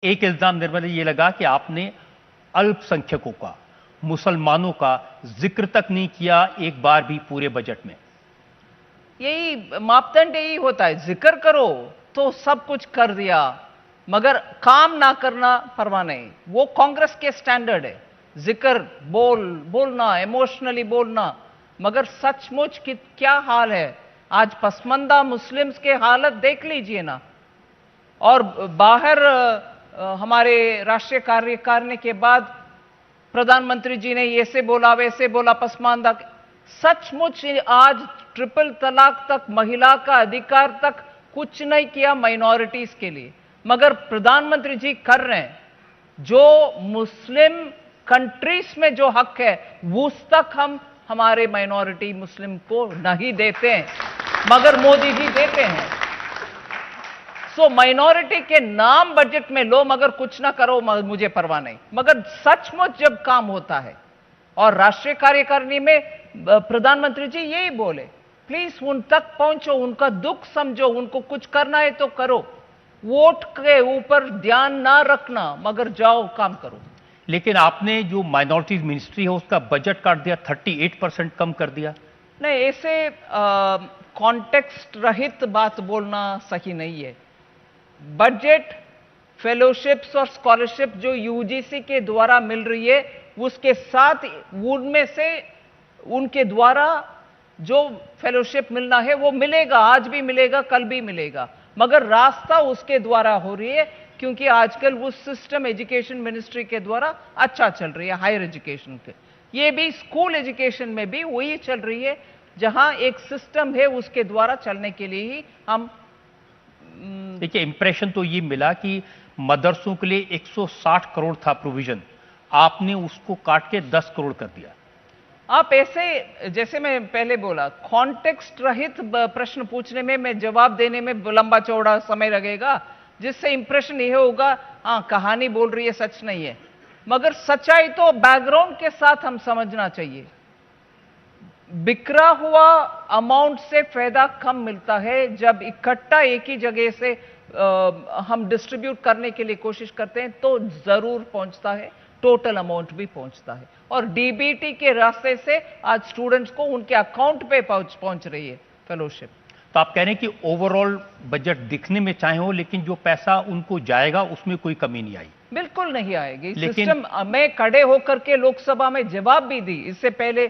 एक इल्जाम निर्मला ये लगा कि आपने अल्पसंख्यकों का, मुसलमानों का जिक्र तक नहीं किया एक बार भी पूरे बजट में। यही मापदंड यही होता है, जिक्र करो तो सब कुछ कर दिया, मगर काम ना करना परवाह नहीं। वो कांग्रेस के स्टैंडर्ड है, जिक्र बोलना, इमोशनली बोलना, मगर सचमुच कि क्या हाल है आज पसमंदा मुस्लिम्स के हालत देख लीजिए ना। और बाहर हमारे राष्ट्रीय कार्यकारिणी के बाद प्रधानमंत्री जी ने ऐसे बोला वैसे बोला पसमानदा। सचमुच आज ट्रिपल तलाक तक, महिला का अधिकार तक कुछ नहीं किया माइनॉरिटीज के लिए, मगर प्रधानमंत्री जी कर रहे हैं। जो मुस्लिम कंट्रीज में जो हक है उस तक हम हमारे माइनॉरिटी मुस्लिम को नहीं देते हैं, मगर मोदी जी देते हैं। सो माइनॉरिटी के नाम बजट में लो मगर कुछ ना करो, मुझे परवाह नहीं। मगर सचमुच जब काम होता है, और राष्ट्रीय कार्यकारिणी में प्रधानमंत्री जी यही बोले, प्लीज उन तक पहुंचो, उनका दुख समझो, उनको कुछ करना है तो करो, वोट के ऊपर ध्यान ना रखना, मगर जाओ काम करो। लेकिन आपने जो माइनॉरिटीज मिनिस्ट्री है उसका बजट काट दिया, 38% कम कर दिया। नहीं, ऐसे कॉन्टेक्स्ट रहित बात बोलना सही नहीं है। बजट फेलोशिप्स और स्कॉलरशिप जो यूजीसी के द्वारा मिल रही है, उसके साथ उनमें से उनके द्वारा जो फेलोशिप मिलना है वो मिलेगा, आज भी मिलेगा, कल भी मिलेगा, मगर रास्ता उसके द्वारा हो रही है, क्योंकि आजकल वो सिस्टम एजुकेशन मिनिस्ट्री के द्वारा अच्छा चल रही है। हायर एजुकेशन के ये भी, स्कूल एजुकेशन में भी वही चल रही है, जहां एक सिस्टम है उसके द्वारा चलने के लिए ही हम। देखिए, इंप्रेशन तो ये मिला कि मदरसों के लिए 160 करोड़ था प्रोविजन, आपने उसको काट के 10 करोड़ कर दिया। आप ऐसे, जैसे मैं पहले बोला, कॉन्टेक्स्ट रहित प्रश्न पूछने में, मैं जवाब देने में लंबा चौड़ा समय लगेगा, जिससे इंप्रेशन यह होगा हाँ कहानी बोल रही है, सच नहीं है। मगर सच्चाई तो बैकग्राउंड के साथ हम समझना चाहिए। बिखरा हुआ अमाउंट से फायदा कम मिलता है जब इकट्ठा एक ही जगह से हम डिस्ट्रीब्यूट करने के लिए कोशिश करते हैं, तो जरूर पहुंचता है, टोटल अमाउंट भी पहुंचता है। और डीबीटी के रास्ते से आज स्टूडेंट्स को उनके अकाउंट पे पहुंच रही है फेलोशिप। तो आप कह रहे हैं कि ओवरऑल बजट दिखने में चाहे हो, लेकिन जो पैसा उनको जाएगा उसमें कोई कमी नहीं आई। बिल्कुल नहीं आएगी। लेकिन सिस्टम में खड़े होकर के लोकसभा में जवाब भी दी, इससे पहले